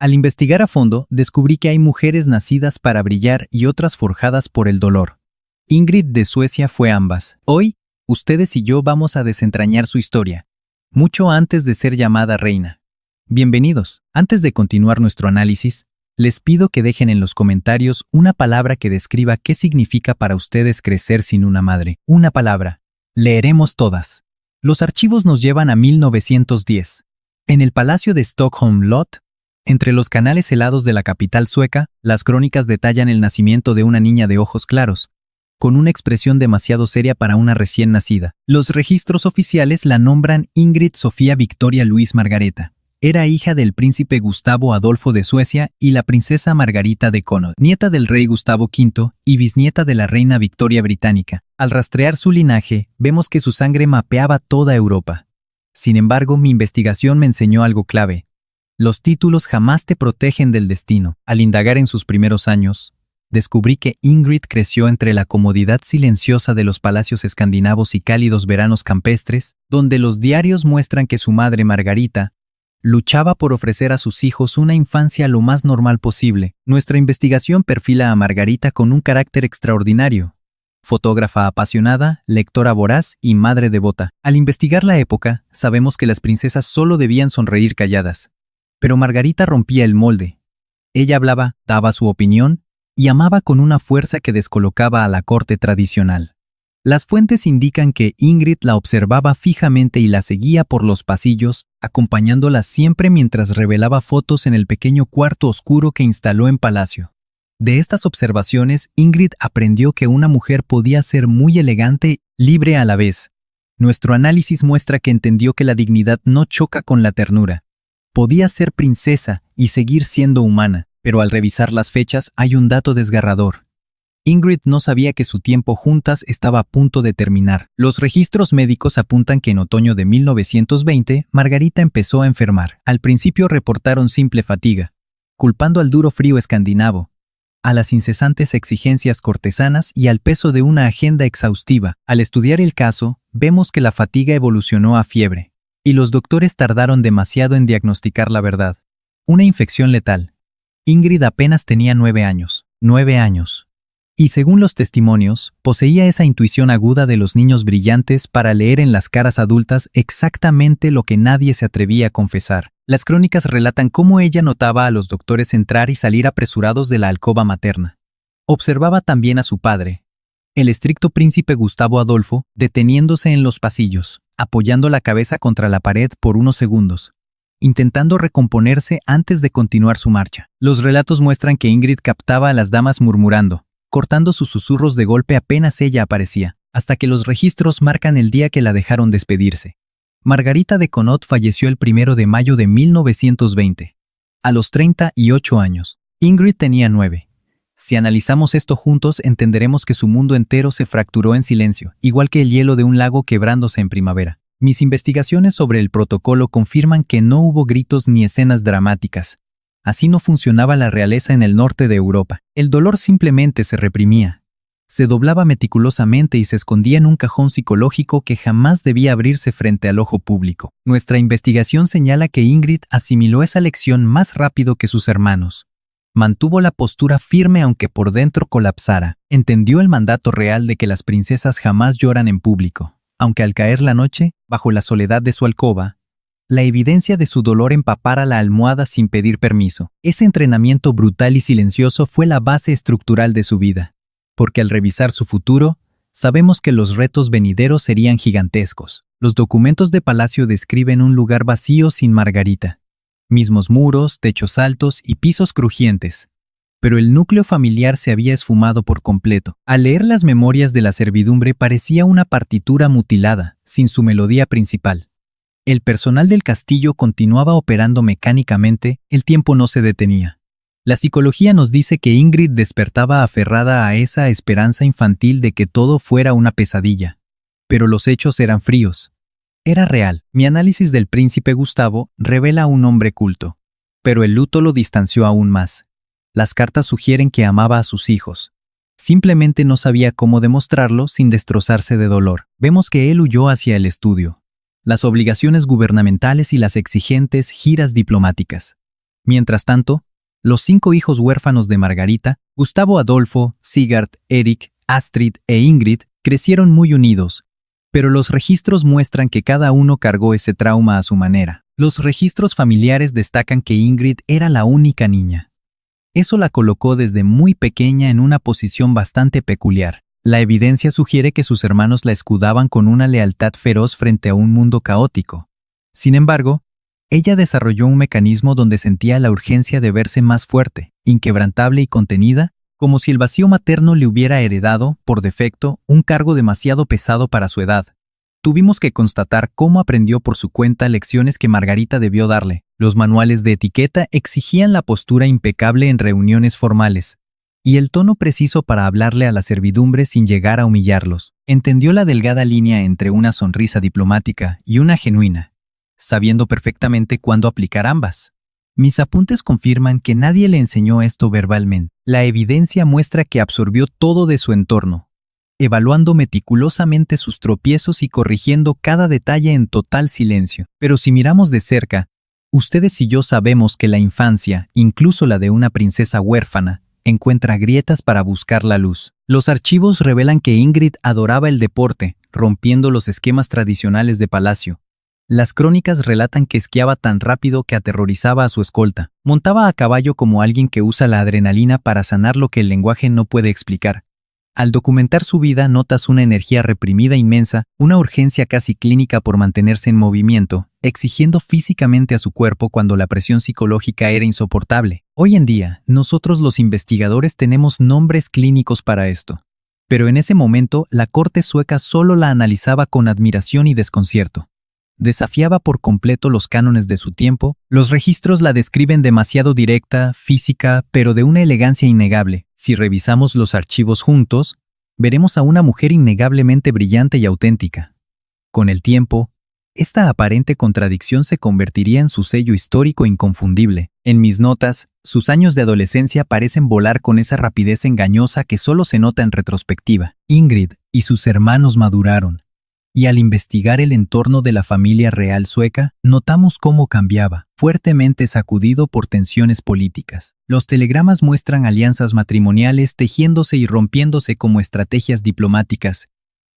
Al investigar a fondo, descubrí que hay mujeres nacidas para brillar y otras forjadas por el dolor. Ingrid de Suecia fue ambas. Hoy, ustedes y yo vamos a desentrañar su historia, mucho antes de ser llamada reina. Bienvenidos. Antes de continuar nuestro análisis, les pido que dejen en los comentarios una palabra que describa qué significa para ustedes crecer sin una madre. Una palabra. Leeremos todas. Los archivos nos llevan a 1910. En el Palacio de Stockholm Slott, entre los canales helados de la capital sueca, las crónicas detallan el nacimiento de una niña de ojos claros, con una expresión demasiado seria para una recién nacida. Los registros oficiales la nombran Ingrid Sofía Victoria Luis Margareta. Era hija del príncipe Gustavo Adolfo de Suecia y la princesa Margarita de Connaught, nieta del rey Gustavo V y bisnieta de la reina Victoria Británica. Al rastrear su linaje, vemos que su sangre mapeaba toda Europa. Sin embargo, mi investigación me enseñó algo clave. Los títulos jamás te protegen del destino. Al indagar en sus primeros años, descubrí que Ingrid creció entre la comodidad silenciosa de los palacios escandinavos y cálidos veranos campestres, donde los diarios muestran que su madre Margarita luchaba por ofrecer a sus hijos una infancia lo más normal posible. Nuestra investigación perfila a Margarita con un carácter extraordinario. Fotógrafa apasionada, lectora voraz y madre devota. Al investigar la época, sabemos que las princesas solo debían sonreír calladas. Pero Margarita rompía el molde. Ella hablaba, daba su opinión y amaba con una fuerza que descolocaba a la corte tradicional. Las fuentes indican que Ingrid la observaba fijamente y la seguía por los pasillos, acompañándola siempre mientras revelaba fotos en el pequeño cuarto oscuro que instaló en palacio. De estas observaciones, Ingrid aprendió que una mujer podía ser muy elegante y libre a la vez. Nuestro análisis muestra que entendió que la dignidad no choca con la ternura. Podía ser princesa y seguir siendo humana, pero al revisar las fechas hay un dato desgarrador. Ingrid no sabía que su tiempo juntas estaba a punto de terminar. Los registros médicos apuntan que en otoño de 1920, Margarita empezó a enfermar. Al principio reportaron simple fatiga, culpando al duro frío escandinavo, a las incesantes exigencias cortesanas y al peso de una agenda exhaustiva. Al estudiar el caso, vemos que la fatiga evolucionó a fiebre. Y los doctores tardaron demasiado en diagnosticar la verdad. Una infección letal. Ingrid apenas tenía 9 años. 9 años. Y según los testimonios, poseía esa intuición aguda de los niños brillantes para leer en las caras adultas exactamente lo que nadie se atrevía a confesar. Las crónicas relatan cómo ella notaba a los doctores entrar y salir apresurados de la alcoba materna. Observaba también a su padre, el estricto príncipe Gustavo Adolfo, deteniéndose en los pasillos, apoyando la cabeza contra la pared por unos segundos, intentando recomponerse antes de continuar su marcha. Los relatos muestran que Ingrid captaba a las damas murmurando, cortando sus susurros de golpe apenas ella aparecía, hasta que los registros marcan el día que la dejaron despedirse. Margarita de Connaught falleció el 1 de mayo de 1920, a los 38 años. Ingrid tenía 9. Si analizamos esto juntos, entenderemos que su mundo entero se fracturó en silencio, igual que el hielo de un lago quebrándose en primavera. Mis investigaciones sobre el protocolo confirman que no hubo gritos ni escenas dramáticas. Así no funcionaba la realeza en el norte de Europa. El dolor simplemente se reprimía. Se doblaba meticulosamente y se escondía en un cajón psicológico que jamás debía abrirse frente al ojo público. Nuestra investigación señala que Ingrid asimiló esa lección más rápido que sus hermanos. Mantuvo la postura firme aunque por dentro colapsara. Entendió el mandato real de que las princesas jamás lloran en público, aunque al caer la noche, bajo la soledad de su alcoba, la evidencia de su dolor empapara la almohada sin pedir permiso. Ese entrenamiento brutal y silencioso fue la base estructural de su vida, porque al revisar su futuro, sabemos que los retos venideros serían gigantescos. Los documentos de palacio describen un lugar vacío sin Margarita. Mismos muros, techos altos y pisos crujientes. Pero el núcleo familiar se había esfumado por completo. Al leer las memorias de la servidumbre parecía una partitura mutilada, sin su melodía principal. El personal del castillo continuaba operando mecánicamente, el tiempo no se detenía. La psicología nos dice que Ingrid despertaba aferrada a esa esperanza infantil de que todo fuera una pesadilla. Pero los hechos eran fríos. Era real. Mi análisis del príncipe Gustavo revela a un hombre culto, pero el luto lo distanció aún más. Las cartas sugieren que amaba a sus hijos. Simplemente no sabía cómo demostrarlo sin destrozarse de dolor. Vemos que él huyó hacia el estudio, las obligaciones gubernamentales y las exigentes giras diplomáticas. Mientras tanto, los 5 hijos huérfanos de Margarita, Gustavo Adolfo, Sigurd, Eric, Astrid e Ingrid, crecieron muy unidos, pero los registros muestran que cada uno cargó ese trauma a su manera. Los registros familiares destacan que Ingrid era la única niña. Eso la colocó desde muy pequeña en una posición bastante peculiar. La evidencia sugiere que sus hermanos la escudaban con una lealtad feroz frente a un mundo caótico. Sin embargo, ella desarrolló un mecanismo donde sentía la urgencia de verse más fuerte, inquebrantable y contenida, como si el vacío materno le hubiera heredado, por defecto, un cargo demasiado pesado para su edad. Tuvimos que constatar cómo aprendió por su cuenta lecciones que Margarita debió darle. Los manuales de etiqueta exigían la postura impecable en reuniones formales, y el tono preciso para hablarle a la servidumbre sin llegar a humillarlos. Entendió la delgada línea entre una sonrisa diplomática y una genuina, sabiendo perfectamente cuándo aplicar ambas. Mis apuntes confirman que nadie le enseñó esto verbalmente. La evidencia muestra que absorbió todo de su entorno, evaluando meticulosamente sus tropiezos y corrigiendo cada detalle en total silencio. Pero si miramos de cerca, ustedes y yo sabemos que la infancia, incluso la de una princesa huérfana, encuentra grietas para buscar la luz. Los archivos revelan que Ingrid adoraba el deporte, rompiendo los esquemas tradicionales de palacio. Las crónicas relatan que esquiaba tan rápido que aterrorizaba a su escolta. Montaba a caballo como alguien que usa la adrenalina para sanar lo que el lenguaje no puede explicar. Al documentar su vida notas una energía reprimida inmensa, una urgencia casi clínica por mantenerse en movimiento, exigiendo físicamente a su cuerpo cuando la presión psicológica era insoportable. Hoy en día, nosotros los investigadores tenemos nombres clínicos para esto. Pero en ese momento, la corte sueca solo la analizaba con admiración y desconcierto. Desafiaba por completo los cánones de su tiempo. Los registros la describen demasiado directa, física, pero de una elegancia innegable. Si revisamos los archivos juntos, veremos a una mujer innegablemente brillante y auténtica. Con el tiempo, esta aparente contradicción se convertiría en su sello histórico inconfundible. En mis notas, sus años de adolescencia parecen volar con esa rapidez engañosa que solo se nota en retrospectiva. Ingrid y sus hermanos maduraron. Y al investigar el entorno de la familia real sueca, notamos cómo cambiaba, fuertemente sacudido por tensiones políticas. Los telegramas muestran alianzas matrimoniales tejiéndose y rompiéndose como estrategias diplomáticas,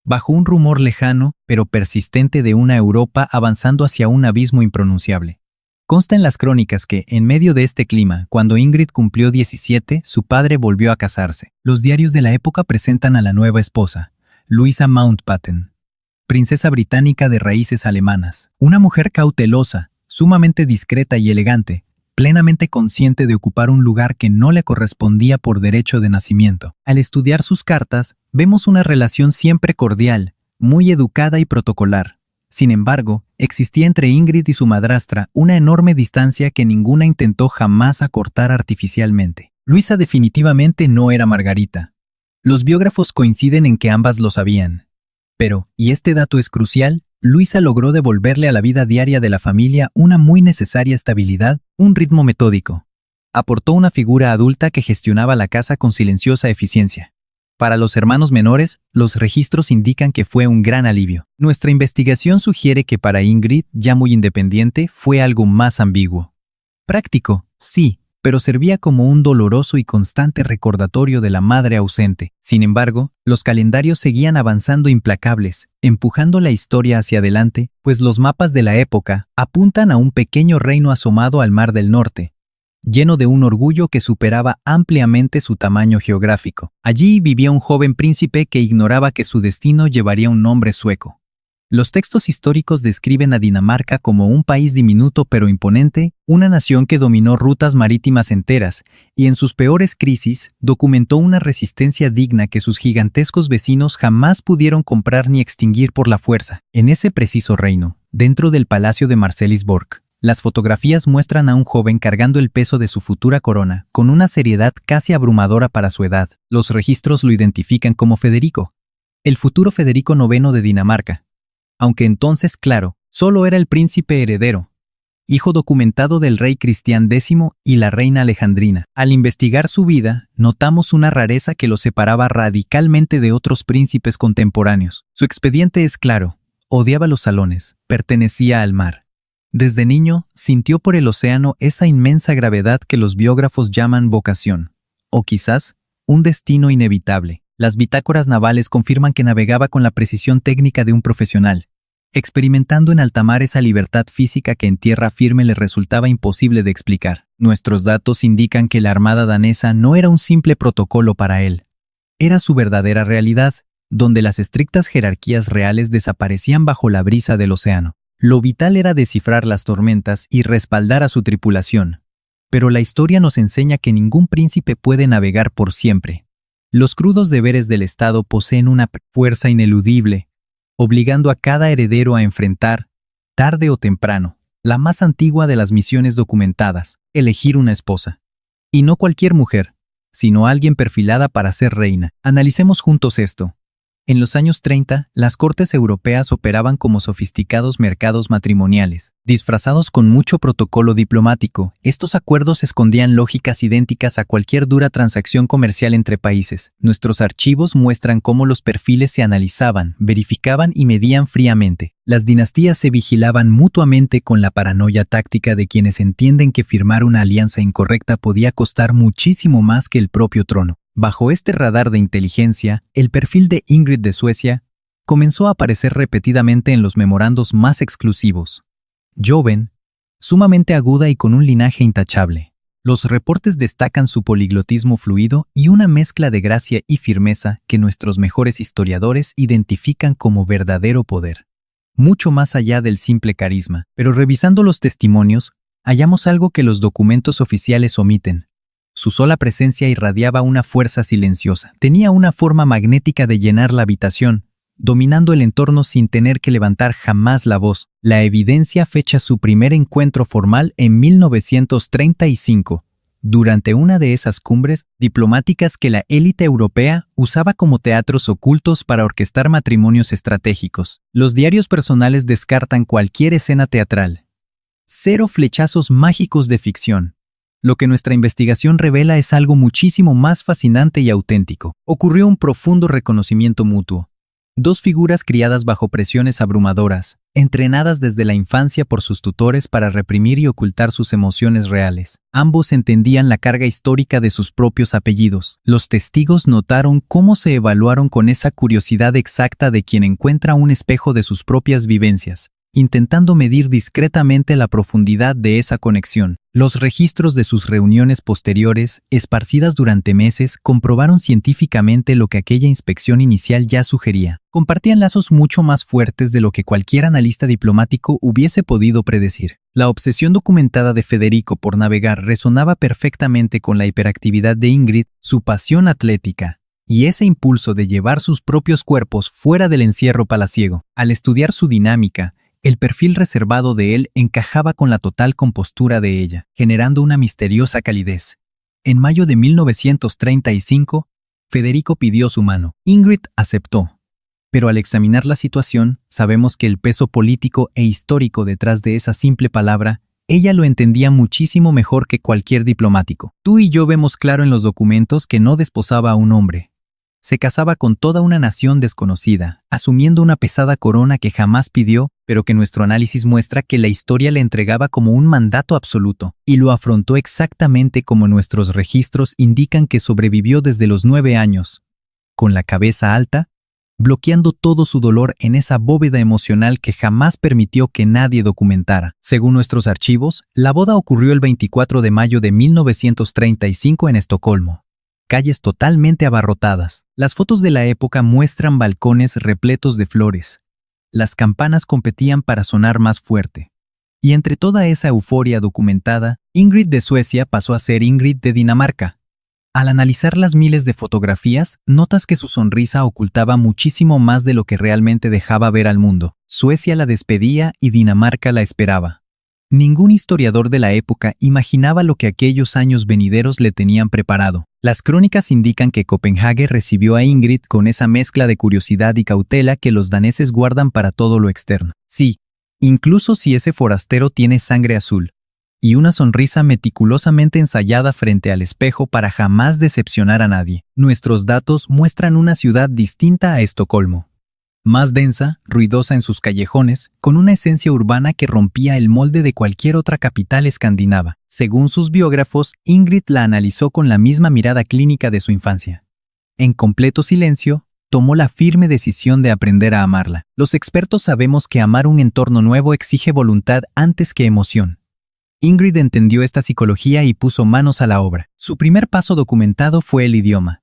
bajo un rumor lejano, pero persistente de una Europa avanzando hacia un abismo impronunciable. Consta en las crónicas que, en medio de este clima, cuando Ingrid cumplió 17, su padre volvió a casarse. Los diarios de la época presentan a la nueva esposa, Louisa Mountbatten, princesa británica de raíces alemanas, una mujer cautelosa, sumamente discreta y elegante, plenamente consciente de ocupar un lugar que no le correspondía por derecho de nacimiento. Al estudiar sus cartas, vemos una relación siempre cordial, muy educada y protocolar. Sin embargo, existía entre Ingrid y su madrastra una enorme distancia que ninguna intentó jamás acortar artificialmente. Luisa definitivamente no era Margarita. Los biógrafos coinciden en que ambas lo sabían. Pero, y este dato es crucial, Luisa logró devolverle a la vida diaria de la familia una muy necesaria estabilidad, un ritmo metódico. Aportó una figura adulta que gestionaba la casa con silenciosa eficiencia. Para los hermanos menores, los registros indican que fue un gran alivio. Nuestra investigación sugiere que para Ingrid, ya muy independiente, fue algo más ambiguo. Práctico, sí, pero servía como un doloroso y constante recordatorio de la madre ausente. Sin embargo, los calendarios seguían avanzando implacables, empujando la historia hacia adelante, pues los mapas de la época apuntan a un pequeño reino asomado al Mar del Norte, lleno de un orgullo que superaba ampliamente su tamaño geográfico. Allí vivía un joven príncipe que ignoraba que su destino llevaría un nombre sueco. Los textos históricos describen a Dinamarca como un país diminuto pero imponente, una nación que dominó rutas marítimas enteras y en sus peores crisis documentó una resistencia digna que sus gigantescos vecinos jamás pudieron comprar ni extinguir por la fuerza. En ese preciso reino, dentro del palacio de Marselisborg, las fotografías muestran a un joven cargando el peso de su futura corona, con una seriedad casi abrumadora para su edad. Los registros lo identifican como Federico, el futuro Federico IX de Dinamarca. Aunque entonces, claro, solo era el príncipe heredero, hijo documentado del rey Cristián X y la reina Alejandrina. Al investigar su vida, notamos una rareza que lo separaba radicalmente de otros príncipes contemporáneos. Su expediente es claro: odiaba los salones, pertenecía al mar, Desde niño, sintió por el océano esa inmensa gravedad que los biógrafos llaman vocación, o quizás, un destino inevitable. Las bitácoras navales confirman que navegaba con la precisión técnica de un profesional, experimentando en alta mar esa libertad física que en tierra firme le resultaba imposible de explicar. Nuestros datos indican que la armada danesa no era un simple protocolo para él. Era su verdadera realidad, donde las estrictas jerarquías reales desaparecían bajo la brisa del océano. Lo vital era descifrar las tormentas y respaldar a su tripulación. Pero la historia nos enseña que ningún príncipe puede navegar por siempre. Los crudos deberes del Estado poseen una fuerza ineludible, obligando a cada heredero a enfrentar, tarde o temprano, la más antigua de las misiones documentadas: elegir una esposa. Y no cualquier mujer, sino alguien perfilada para ser reina. Analicemos juntos esto. En los años 30, las cortes europeas operaban como sofisticados mercados matrimoniales. Disfrazados con mucho protocolo diplomático, estos acuerdos escondían lógicas idénticas a cualquier dura transacción comercial entre países. Nuestros archivos muestran cómo los perfiles se analizaban, verificaban y medían fríamente. Las dinastías se vigilaban mutuamente con la paranoia táctica de quienes entienden que firmar una alianza incorrecta podía costar muchísimo más que el propio trono. Bajo este radar de inteligencia, el perfil de Ingrid de Suecia comenzó a aparecer repetidamente en los memorandos más exclusivos. Joven, sumamente aguda y con un linaje intachable. Los reportes destacan su poliglotismo fluido y una mezcla de gracia y firmeza que nuestros mejores historiadores identifican como verdadero poder. Mucho más allá del simple carisma, pero revisando los testimonios, hallamos algo que los documentos oficiales omiten. Su sola presencia irradiaba una fuerza silenciosa. Tenía una forma magnética de llenar la habitación, dominando el entorno sin tener que levantar jamás la voz. La evidencia fecha su primer encuentro formal en 1935, durante una de esas cumbres diplomáticas que la élite europea usaba como teatros ocultos para orquestar matrimonios estratégicos. Los diarios personales descartan cualquier escena teatral. Cero flechazos mágicos de ficción. Lo que nuestra investigación revela es algo muchísimo más fascinante y auténtico. Ocurrió un profundo reconocimiento mutuo. Dos figuras criadas bajo presiones abrumadoras, entrenadas desde la infancia por sus tutores para reprimir y ocultar sus emociones reales. Ambos entendían la carga histórica de sus propios apellidos. Los testigos notaron cómo se evaluaron con esa curiosidad exacta de quien encuentra un espejo de sus propias vivencias, intentando medir discretamente la profundidad de esa conexión. Los registros de sus reuniones posteriores, esparcidas durante meses, comprobaron científicamente lo que aquella inspección inicial ya sugería. Compartían lazos mucho más fuertes de lo que cualquier analista diplomático hubiese podido predecir. La obsesión documentada de Federico por navegar resonaba perfectamente con la hiperactividad de Ingrid, su pasión atlética, y ese impulso de llevar sus propios cuerpos fuera del encierro palaciego. Al estudiar su dinámica, el perfil reservado de él encajaba con la total compostura de ella, generando una misteriosa calidez. En mayo de 1935, Federico pidió su mano. Ingrid aceptó. Pero al examinar la situación, sabemos que el peso político e histórico detrás de esa simple palabra, ella lo entendía muchísimo mejor que cualquier diplomático. Tú y yo vemos claro en los documentos que no desposaba a un hombre. Se casaba con toda una nación desconocida, asumiendo una pesada corona que jamás pidió, pero que nuestro análisis muestra que la historia le entregaba como un mandato absoluto, y lo afrontó exactamente como nuestros registros indican que sobrevivió desde los 9 años, con la cabeza alta, bloqueando todo su dolor en esa bóveda emocional que jamás permitió que nadie documentara. Según nuestros archivos, la boda ocurrió el 24 de mayo de 1935 en Estocolmo. Calles totalmente abarrotadas. Las fotos de la época muestran balcones repletos de flores. Las campanas competían para sonar más fuerte. Y entre toda esa euforia documentada, Ingrid de Suecia pasó a ser Ingrid de Dinamarca. Al analizar las miles de fotografías, notas que su sonrisa ocultaba muchísimo más de lo que realmente dejaba ver al mundo. Suecia la despedía y Dinamarca la esperaba. Ningún historiador de la época imaginaba lo que aquellos años venideros le tenían preparado. Las crónicas indican que Copenhague recibió a Ingrid con esa mezcla de curiosidad y cautela que los daneses guardan para todo lo externo. Sí, incluso si ese forastero tiene sangre azul y una sonrisa meticulosamente ensayada frente al espejo para jamás decepcionar a nadie. Nuestros datos muestran una ciudad distinta a Estocolmo. más densa, ruidosa en sus callejones, con una esencia urbana que rompía el molde de cualquier otra capital escandinava. Según sus biógrafos, Ingrid la analizó con la misma mirada clínica de su infancia. En completo silencio, tomó la firme decisión de aprender a amarla. Los expertos sabemos que amar un entorno nuevo exige voluntad antes que emoción. Ingrid entendió esta psicología y puso manos a la obra. Su primer paso documentado fue el idioma.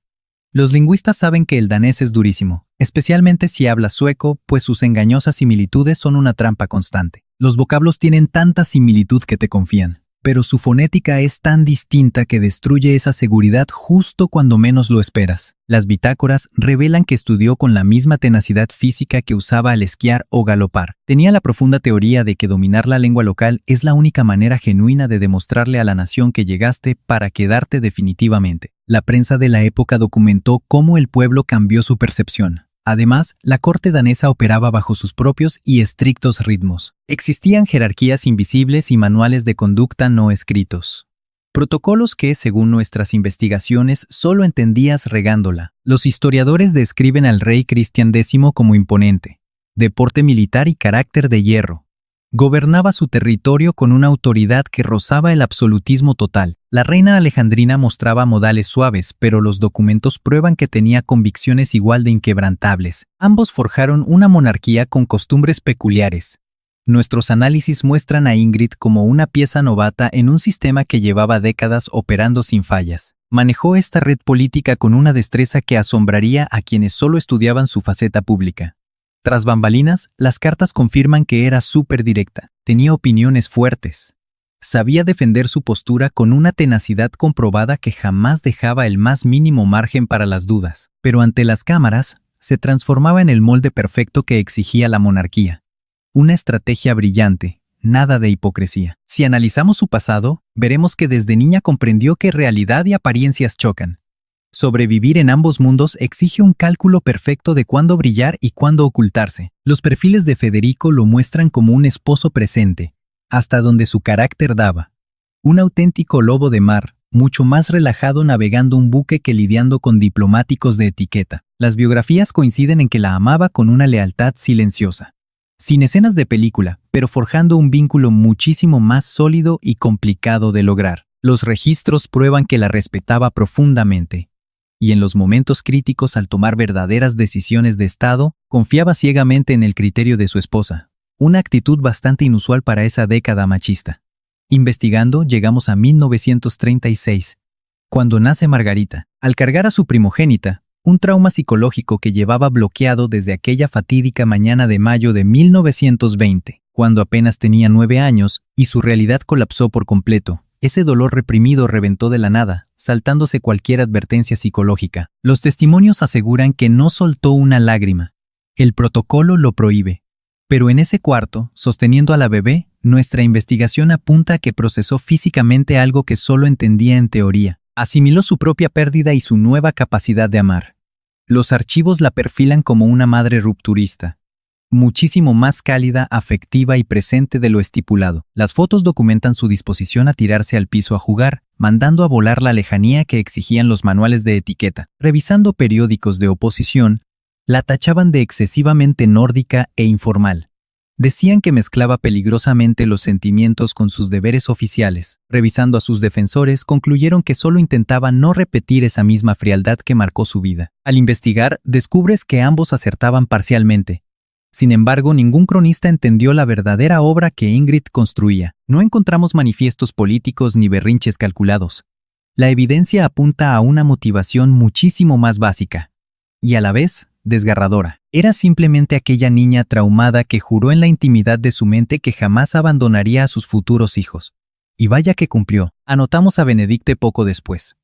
Los lingüistas saben que el danés es durísimo, especialmente si hablas sueco, pues sus engañosas similitudes son una trampa constante. Los vocablos tienen tanta similitud que te confían, pero su fonética es tan distinta que destruye esa seguridad justo cuando menos lo esperas. Las bitácoras revelan que estudió con la misma tenacidad física que usaba al esquiar o galopar. Tenía la profunda teoría de que dominar la lengua local es la única manera genuina de demostrarle a la nación que llegaste para quedarte definitivamente. La prensa de la época documentó cómo el pueblo cambió su percepción. Además, la corte danesa operaba bajo sus propios y estrictos ritmos. Existían jerarquías invisibles y manuales de conducta no escritos. Protocolos que, según nuestras investigaciones, solo entendías regándola. Los historiadores describen al rey Cristian X como imponente, de porte militar y carácter de hierro. Gobernaba su territorio con una autoridad que rozaba el absolutismo total. La reina alejandrina mostraba modales suaves, pero los documentos prueban que tenía convicciones igual de inquebrantables. Ambos forjaron una monarquía con costumbres peculiares. Nuestros análisis muestran a Ingrid como una pieza novata en un sistema que llevaba décadas operando sin fallas. Manejó esta red política con una destreza que asombraría a quienes solo estudiaban su faceta pública. Tras bambalinas, las cartas confirman que era súper directa, tenía opiniones fuertes. Sabía defender su postura con una tenacidad comprobada que jamás dejaba el más mínimo margen para las dudas. Pero ante las cámaras, se transformaba en el molde perfecto que exigía la monarquía. Una estrategia brillante, nada de hipocresía. Si analizamos su pasado, veremos que desde niña comprendió que realidad y apariencias chocan. Sobrevivir en ambos mundos exige un cálculo perfecto de cuándo brillar y cuándo ocultarse. Los perfiles de Federico lo muestran como un esposo presente, hasta donde su carácter daba. Un auténtico lobo de mar, mucho más relajado navegando un buque que lidiando con diplomáticos de etiqueta. Las biografías coinciden en que la amaba con una lealtad silenciosa. Sin escenas de película, pero forjando un vínculo muchísimo más sólido y complicado de lograr. Los registros prueban que la respetaba profundamente. Y en los momentos críticos al tomar verdaderas decisiones de Estado, confiaba ciegamente en el criterio de su esposa, una actitud bastante inusual para esa década machista. Investigando, llegamos a 1936, cuando nace Margarita. Al cargar a su primogénita, un trauma psicológico que llevaba bloqueado desde aquella fatídica mañana de mayo de 1920, cuando apenas tenía 9 años y su realidad colapsó por completo. Ese dolor reprimido reventó de la nada, saltándose cualquier advertencia psicológica. Los testimonios aseguran que no soltó una lágrima. El protocolo lo prohíbe. Pero en ese cuarto, sosteniendo a la bebé, nuestra investigación apunta a que procesó físicamente algo que solo entendía en teoría. Asimiló su propia pérdida y su nueva capacidad de amar. Los archivos la perfilan como una madre rupturista, muchísimo más cálida, afectiva y presente de lo estipulado. Las fotos documentan su disposición a tirarse al piso a jugar, mandando a volar la lejanía que exigían los manuales de etiqueta. Revisando periódicos de oposición, la tachaban de excesivamente nórdica e informal. Decían que mezclaba peligrosamente los sentimientos con sus deberes oficiales. Revisando a sus defensores, concluyeron que solo intentaba no repetir esa misma frialdad que marcó su vida. Al investigar, descubres que ambos acertaban parcialmente. Sin embargo, ningún cronista entendió la verdadera obra que Ingrid construía. No encontramos manifiestos políticos ni berrinches calculados. La evidencia apunta a una motivación muchísimo más básica, y a la vez, desgarradora. Era simplemente aquella niña traumada que juró en la intimidad de su mente que jamás abandonaría a sus futuros hijos. Y vaya que cumplió. Anotamos a Benedicte poco después.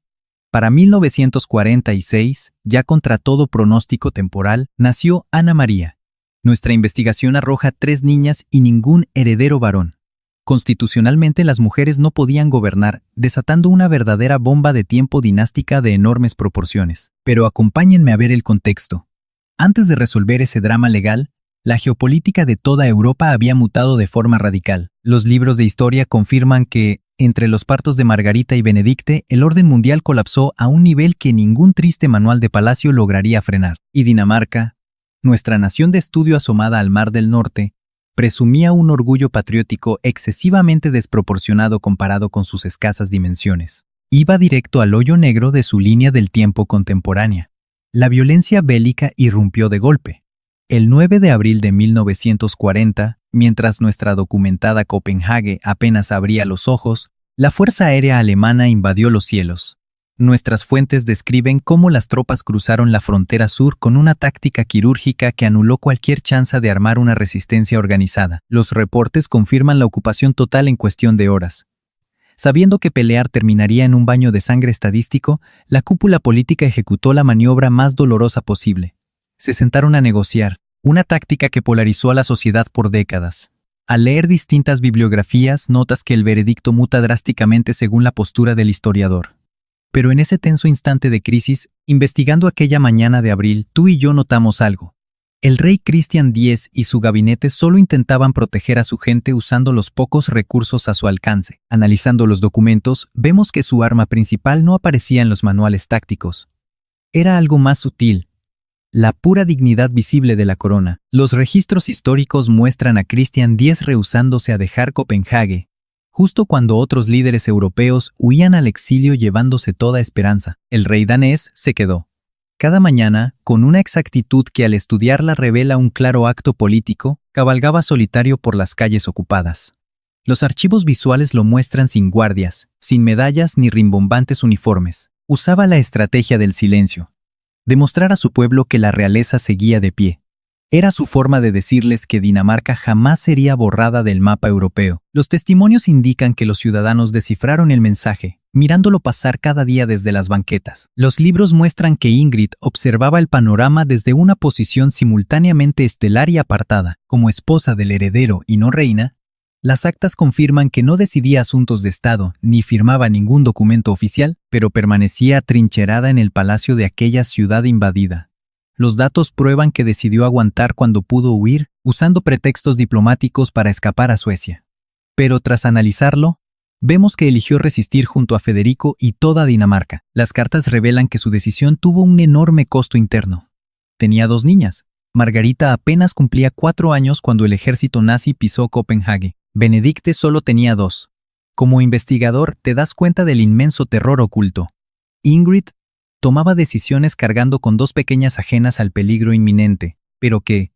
Para 1946, ya contra todo pronóstico temporal, nació Ana María. Nuestra investigación arroja 3 niñas y ningún heredero varón. Constitucionalmente las mujeres no podían gobernar, desatando una verdadera bomba de tiempo dinástica de enormes proporciones. Pero acompáñenme a ver el contexto. Antes de resolver ese drama legal, la geopolítica de toda Europa había mutado de forma radical. Los libros de historia confirman que, entre los partos de Margarita y Benedicte, el orden mundial colapsó a un nivel que ningún triste manual de palacio lograría frenar. Y Dinamarca, Nuestra nación de estudio asomada al Mar del Norte presumía un orgullo patriótico excesivamente desproporcionado comparado con sus escasas dimensiones. Iba directo al hoyo negro de su línea del tiempo contemporánea. La violencia bélica irrumpió de golpe. El 9 de abril de 1940, mientras nuestra documentada Copenhague apenas abría los ojos, la Fuerza Aérea Alemana invadió los cielos. Nuestras fuentes describen cómo las tropas cruzaron la frontera sur con una táctica quirúrgica que anuló cualquier chance de armar una resistencia organizada. Los reportes confirman la ocupación total en cuestión de horas. Sabiendo que pelear terminaría en un baño de sangre estadístico, la cúpula política ejecutó la maniobra más dolorosa posible. Se sentaron a negociar, una táctica que polarizó a la sociedad por décadas. Al leer distintas bibliografías, notas que el veredicto muta drásticamente según la postura del historiador. Pero en ese tenso instante de crisis, investigando aquella mañana de abril, tú y yo notamos algo. El rey Cristian X y su gabinete solo intentaban proteger a su gente usando los pocos recursos a su alcance. Analizando los documentos, vemos que su arma principal no aparecía en los manuales tácticos. Era algo más sutil. La pura dignidad visible de la corona. Los registros históricos muestran a Cristian X rehusándose a dejar Copenhague, justo cuando otros líderes europeos huían al exilio llevándose toda esperanza. El rey danés se quedó. Cada mañana, con una exactitud que al estudiarla revela un claro acto político, cabalgaba solitario por las calles ocupadas. Los archivos visuales lo muestran sin guardias, sin medallas ni rimbombantes uniformes. Usaba la estrategia del silencio. Demostrar a su pueblo que la realeza seguía de pie. Era su forma de decirles que Dinamarca jamás sería borrada del mapa europeo. Los testimonios indican que los ciudadanos descifraron el mensaje, mirándolo pasar cada día desde las banquetas. Los libros muestran que Ingrid observaba el panorama desde una posición simultáneamente estelar y apartada. Como esposa del heredero y no reina, las actas confirman que no decidía asuntos de Estado ni firmaba ningún documento oficial, pero permanecía atrincherada en el palacio de aquella ciudad invadida. Los datos prueban que decidió aguantar cuando pudo huir, usando pretextos diplomáticos para escapar a Suecia. Pero tras analizarlo, vemos que eligió resistir junto a Federico y toda Dinamarca. Las cartas revelan que su decisión tuvo un enorme costo interno. Tenía 2 niñas. Margarita apenas cumplía 4 años cuando el ejército nazi pisó Copenhague. Benedicte solo tenía 2. Como investigador, te das cuenta del inmenso terror oculto. Ingrid tomaba decisiones cargando con 2 pequeñas ajenas al peligro inminente, pero que,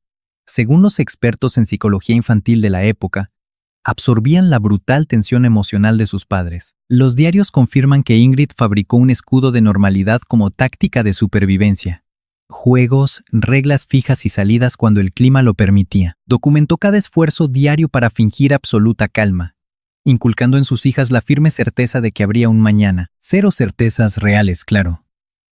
según los expertos en psicología infantil de la época, absorbían la brutal tensión emocional de sus padres. Los diarios confirman que Ingrid fabricó un escudo de normalidad como táctica de supervivencia. Juegos, reglas fijas y salidas cuando el clima lo permitía. Documentó cada esfuerzo diario para fingir absoluta calma, inculcando en sus hijas la firme certeza de que habría un mañana. 0 certezas reales, claro.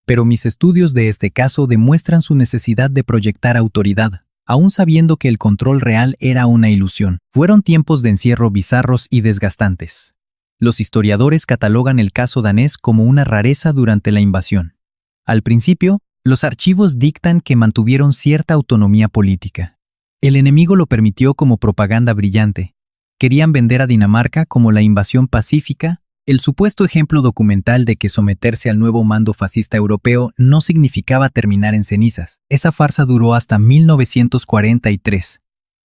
Pero mis estudios de este caso demuestran su necesidad de proyectar autoridad, aún sabiendo que el control real era una ilusión. Fueron tiempos de encierro bizarros y desgastantes. Los historiadores catalogan el caso danés como una rareza durante la invasión. Al principio, los archivos dictan que mantuvieron cierta autonomía política. El enemigo lo permitió como propaganda brillante. Querían vender a Dinamarca como la invasión pacífica, el supuesto ejemplo documental de que someterse al nuevo mando fascista europeo no significaba terminar en cenizas. Esa farsa duró hasta 1943.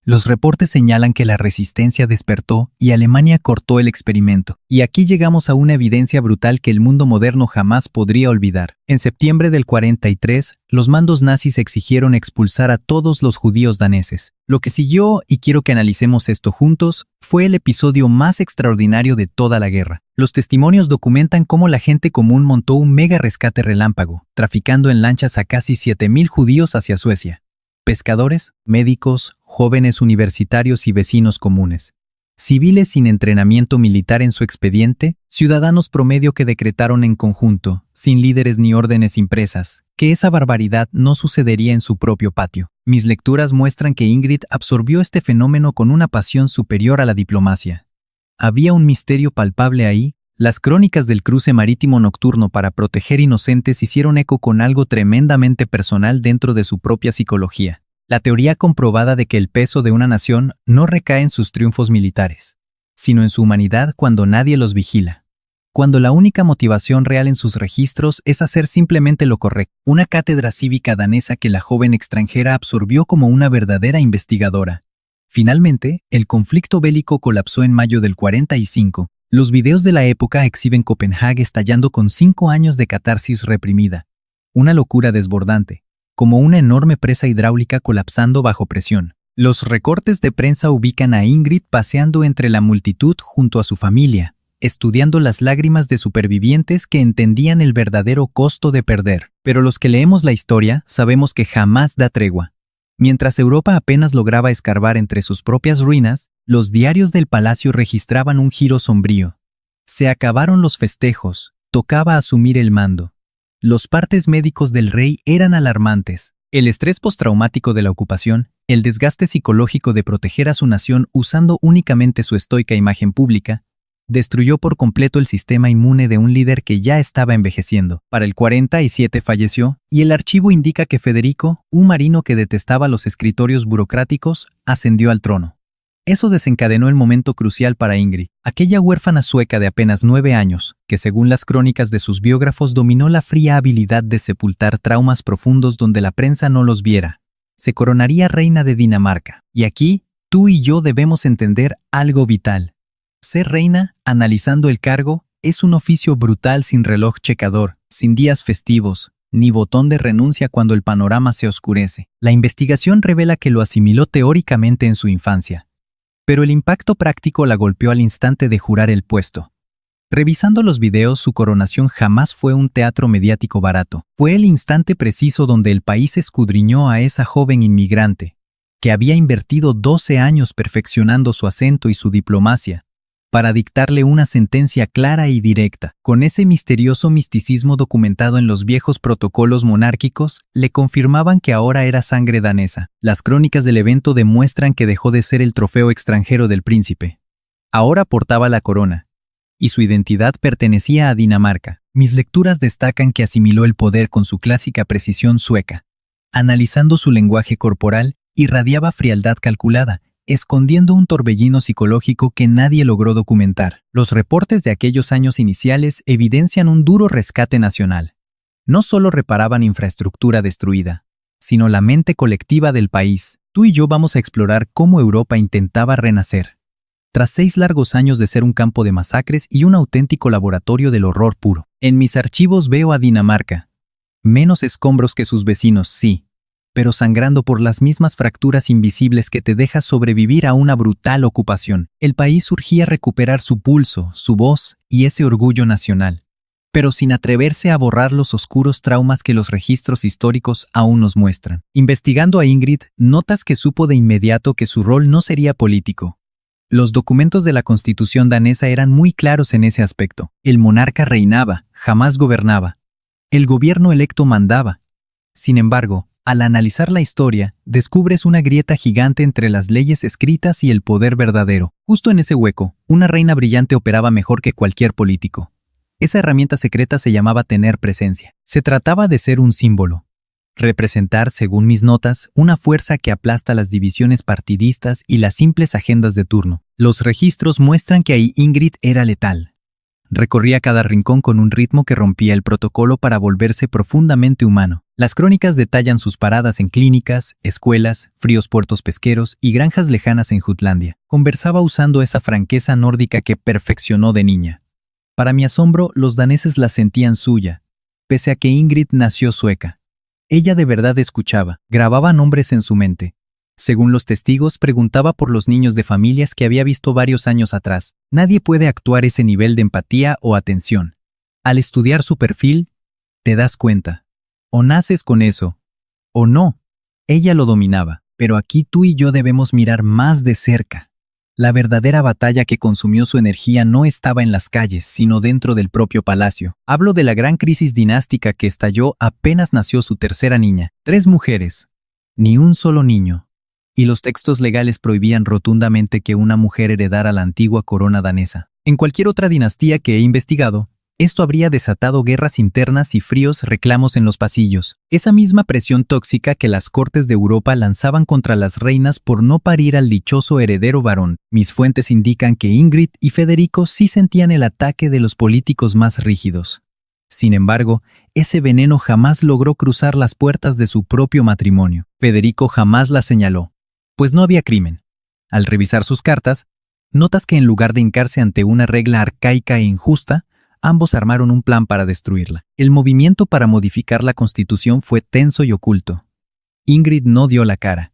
Los reportes señalan que la resistencia despertó y Alemania cortó el experimento. Y aquí llegamos a una evidencia brutal que el mundo moderno jamás podría olvidar. En septiembre del 43, los mandos nazis exigieron expulsar a todos los judíos daneses. Lo que siguió, y quiero que analicemos esto juntos, fue el episodio más extraordinario de toda la guerra. Los testimonios documentan cómo la gente común montó un mega rescate relámpago, traficando en lanchas a casi 7,000 judíos hacia Suecia. Pescadores, médicos, jóvenes universitarios y vecinos comunes. Civiles sin entrenamiento militar en su expediente, ciudadanos promedio que decretaron en conjunto, sin líderes ni órdenes impresas, que esa barbaridad no sucedería en su propio patio. Mis lecturas muestran que Ingrid absorbió este fenómeno con una pasión superior a la diplomacia. Había un misterio palpable ahí. Las crónicas del cruce marítimo nocturno para proteger inocentes hicieron eco con algo tremendamente personal dentro de su propia psicología. La teoría comprobada de que el peso de una nación no recae en sus triunfos militares, sino en su humanidad cuando nadie los vigila. cuando la única motivación real en sus registros es hacer simplemente lo correcto. Una cátedra cívica danesa que la joven extranjera absorbió como una verdadera investigadora. Finalmente, el conflicto bélico colapsó en mayo del 45. Los videos de la época exhiben Copenhague estallando con 5 años de catarsis reprimida. Una locura desbordante, como una enorme presa hidráulica colapsando bajo presión. Los recortes de prensa ubican a Ingrid paseando entre la multitud junto a su familia, estudiando las lágrimas de supervivientes que entendían el verdadero costo de perder. Pero los que leemos la historia sabemos que jamás da tregua. Mientras Europa apenas lograba escarbar entre sus propias ruinas, los diarios del palacio registraban un giro sombrío. Se acabaron los festejos, tocaba asumir el mando. Los partes médicos del rey eran alarmantes. El estrés postraumático de la ocupación, el desgaste psicológico de proteger a su nación usando únicamente su estoica imagen pública, destruyó por completo el sistema inmune de un líder que ya estaba envejeciendo. Para el 47 falleció, y el archivo indica que Federico, un marino que detestaba los escritorios burocráticos, ascendió al trono. Eso desencadenó el momento crucial para Ingrid, aquella huérfana sueca de apenas 9 años, que según las crónicas de sus biógrafos dominó la fría habilidad de sepultar traumas profundos donde la prensa no los viera. Se coronaría reina de Dinamarca. Y aquí, tú y yo debemos entender algo vital. Ser reina, analizando el cargo, es un oficio brutal sin reloj checador, sin días festivos, ni botón de renuncia cuando el panorama se oscurece. La investigación revela que lo asimiló teóricamente en su infancia. Pero el impacto práctico la golpeó al instante de jurar el puesto. Revisando los videos, su coronación jamás fue un teatro mediático barato. Fue el instante preciso donde el país escudriñó a esa joven inmigrante, que había invertido 12 años perfeccionando su acento y su diplomacia, para dictarle una sentencia clara y directa. Con ese misterioso misticismo documentado en los viejos protocolos monárquicos, le confirmaban que ahora era sangre danesa. Las crónicas del evento demuestran que dejó de ser el trofeo extranjero del príncipe. Ahora portaba la corona, y su identidad pertenecía a Dinamarca. Mis lecturas destacan que asimiló el poder con su clásica precisión sueca. Analizando su lenguaje corporal, irradiaba frialdad calculada, escondiendo un torbellino psicológico que nadie logró documentar. Los reportes de aquellos años iniciales evidencian un duro rescate nacional. No solo reparaban infraestructura destruida, sino la mente colectiva del país. Tú y yo vamos a explorar cómo Europa intentaba renacer. Tras 6 largos años de ser un campo de masacres y un auténtico laboratorio del horror puro. En mis archivos veo a Dinamarca. Menos escombros que sus vecinos, sí, pero sangrando por las mismas fracturas invisibles que te deja sobrevivir a una brutal ocupación. El país urgía recuperar su pulso, su voz y ese orgullo nacional, pero sin atreverse a borrar los oscuros traumas que los registros históricos aún nos muestran. Investigando a Ingrid, notas que supo de inmediato que su rol no sería político. Los documentos de la Constitución danesa eran muy claros en ese aspecto. El monarca reinaba, jamás gobernaba. El gobierno electo mandaba. Sin embargo, al analizar la historia, descubres una grieta gigante entre las leyes escritas y el poder verdadero. Justo en ese hueco, una reina brillante operaba mejor que cualquier político. Esa herramienta secreta se llamaba tener presencia. Se trataba de ser un símbolo. Representar, según mis notas, una fuerza que aplasta las divisiones partidistas y las simples agendas de turno. Los registros muestran que ahí Ingrid era letal. Recorría cada rincón con un ritmo que rompía el protocolo para volverse profundamente humano. Las crónicas detallan sus paradas en clínicas, escuelas, fríos puertos pesqueros y granjas lejanas en Jutlandia. Conversaba usando esa franqueza nórdica que perfeccionó de niña. Para mi asombro, los daneses la sentían suya, pese a que Ingrid nació sueca. Ella de verdad escuchaba, grababa nombres en su mente. Según los testigos, preguntaba por los niños de familias que había visto varios años atrás. Nadie puede actuar ese nivel de empatía o atención. Al estudiar su perfil, te das cuenta. O naces con eso, o no. Ella lo dominaba, pero aquí tú y yo debemos mirar más de cerca. La verdadera batalla que consumió su energía no estaba en las calles, sino dentro del propio palacio. Hablo de la gran crisis dinástica que estalló apenas nació su tercera niña. 3 mujeres, ni un solo niño. Y los textos legales prohibían rotundamente que una mujer heredara la antigua corona danesa. En cualquier otra dinastía que he investigado, Esto habría desatado guerras internas y fríos reclamos en los pasillos. Esa misma presión tóxica que las cortes de Europa lanzaban contra las reinas por no parir al dichoso heredero varón. Mis fuentes indican que Ingrid y Federico sí sentían el ataque de los políticos más rígidos. Sin embargo, ese veneno jamás logró cruzar las puertas de su propio matrimonio. Federico jamás la señaló, pues no había crimen. Al revisar sus cartas, notas que en lugar de hincarse ante una regla arcaica e injusta, ambos armaron un plan para destruirla. El movimiento para modificar la Constitución fue tenso y oculto. Ingrid no dio la cara.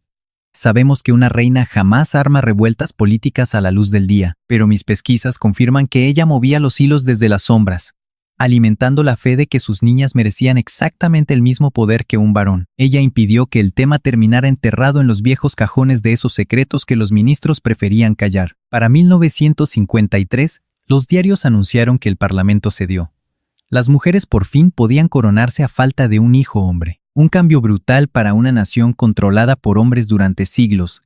Sabemos que una reina jamás arma revueltas políticas a la luz del día, pero mis pesquisas confirman que ella movía los hilos desde las sombras, alimentando la fe de que sus niñas merecían exactamente el mismo poder que un varón. Ella impidió que el tema terminara enterrado en los viejos cajones de esos secretos que los ministros preferían callar. Para 1953, los diarios anunciaron que el Parlamento cedió. Las mujeres por fin podían coronarse a falta de un hijo hombre. Un cambio brutal para una nación controlada por hombres durante siglos.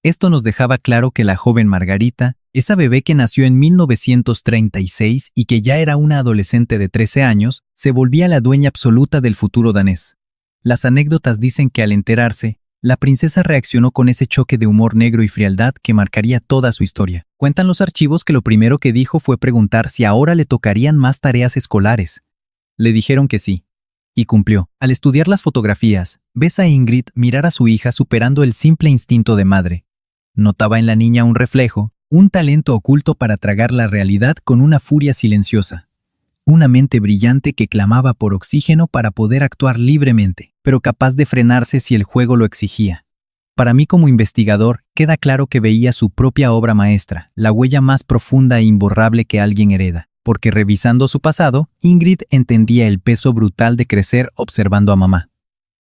Esto nos dejaba claro que la joven Margarita, esa bebé que nació en 1936 y que ya era una adolescente de 13 años, se volvía la dueña absoluta del futuro danés. Las anécdotas dicen que al enterarse, la princesa reaccionó con ese choque de humor negro y frialdad que marcaría toda su historia. Cuentan los archivos que lo primero que dijo fue preguntar si ahora le tocarían más tareas escolares. Le dijeron que sí. Y cumplió. Al estudiar las fotografías, ves a Ingrid mirar a su hija superando el simple instinto de madre. Notaba en la niña un reflejo, un talento oculto para tragar la realidad con una furia silenciosa. Una mente brillante que clamaba por oxígeno para poder actuar libremente, pero capaz de frenarse si el juego lo exigía. Para mí como investigador, queda claro que veía su propia obra maestra, la huella más profunda e imborrable que alguien hereda, porque revisando su pasado, Ingrid entendía el peso brutal de crecer observando a mamá.